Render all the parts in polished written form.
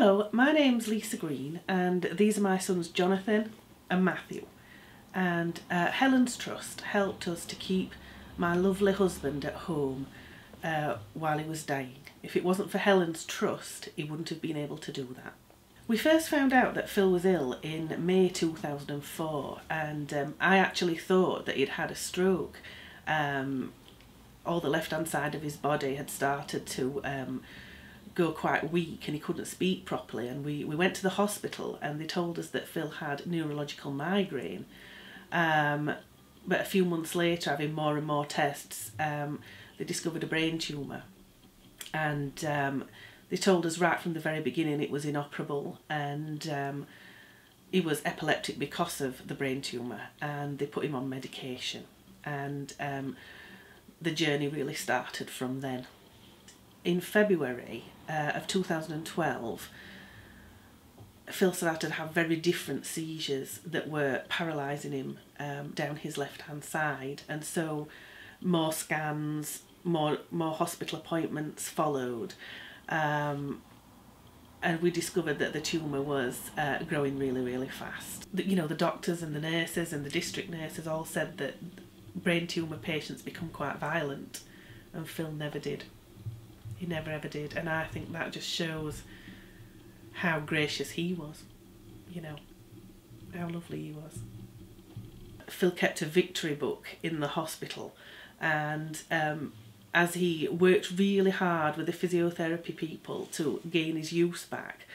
Hello, my name's Lisa Green and these are my sons Jonathan and Matthew. And Helen's Trust helped us to keep my lovely husband at home while he was dying. If it wasn't for Helen's Trust, he wouldn't have been able to do that. We first found out that Phil was ill in May 2004 and I actually thought that he'd had a stroke. All the left hand side of his body had started to go quite weak and he couldn't speak properly, and we went to the hospital and they told us that Phil had neurological migraine. But a few months later, having more and more tests, they discovered a brain tumour, and they told us right from the very beginning it was inoperable, and he was epileptic because of the brain tumour, and they put him on medication, and the journey really started from then. In February of 2012, Phil started to have very different seizures that were paralysing him down his left hand side, and so more scans, more hospital appointments followed, and we discovered that the tumour was growing really fast. You know, the doctors and the nurses and the district nurses all said that brain tumour patients become quite violent, and Phil never did. He never ever did, and I think that just shows how gracious he was, you know, how lovely he was. Phil kept a victory book in the hospital, and as he worked really hard with the physiotherapy people to gain his use back,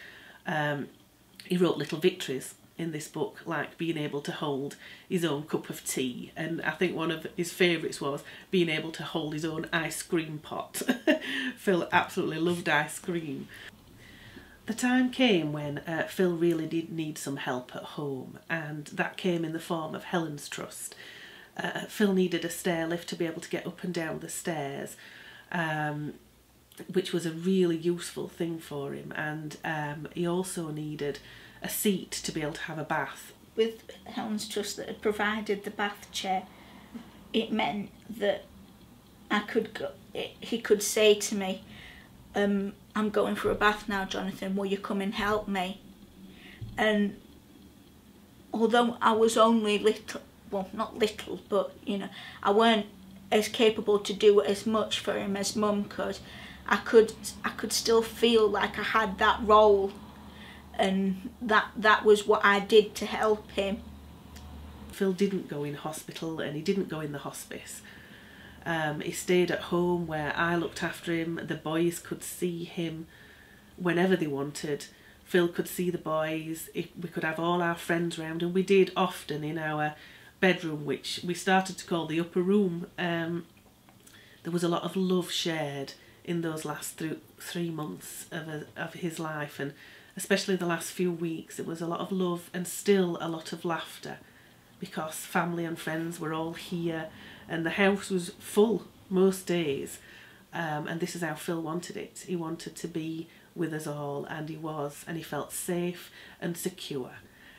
he wrote little victories in this book, like being able to hold his own cup of tea, and I think one of his favourites was being able to hold his own ice cream pot. Phil absolutely loved ice cream. The time came when Phil really did need some help at home, and that came in the form of Helen's Trust. Phil needed a stair lift to be able to get up and down the stairs, which was a really useful thing for him, and he also needed a seat to be able to have a bath. With Helen's Trust that had provided the bath chair, it meant that I could go, he could say to me, I'm going for a bath now, Jonathan, will you come and help me? And although I was only little, well, not little, but you know, I weren't as capable to do as much for him as Mum could, I could still feel like I had that role, and that was what I did to help him. Phil didn't go in hospital and he didn't go in the hospice. He stayed at home where I looked after him. The boys could see him whenever they wanted. Phil could see the boys. We could have all our friends round, and we did often in our bedroom, which we started to call the upper room. There was a lot of love shared in those last 3 months of his life, and especially the last few weeks. It was a lot of love and still a lot of laughter, because family and friends were all here and the house was full most days, and this is how Phil wanted it. He wanted to be with us all, and he was, and he felt safe and secure.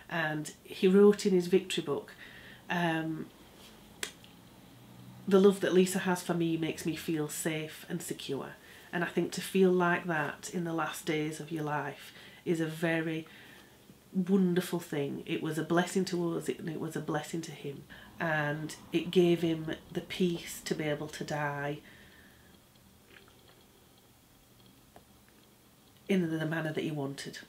And he wrote in his victory book, the love that Lisa has for me makes me feel safe and secure. And I think to feel like that in the last days of your life is a very wonderful thing. It was a blessing to us, and it was a blessing to him, and it gave him the peace to be able to die in the manner that he wanted.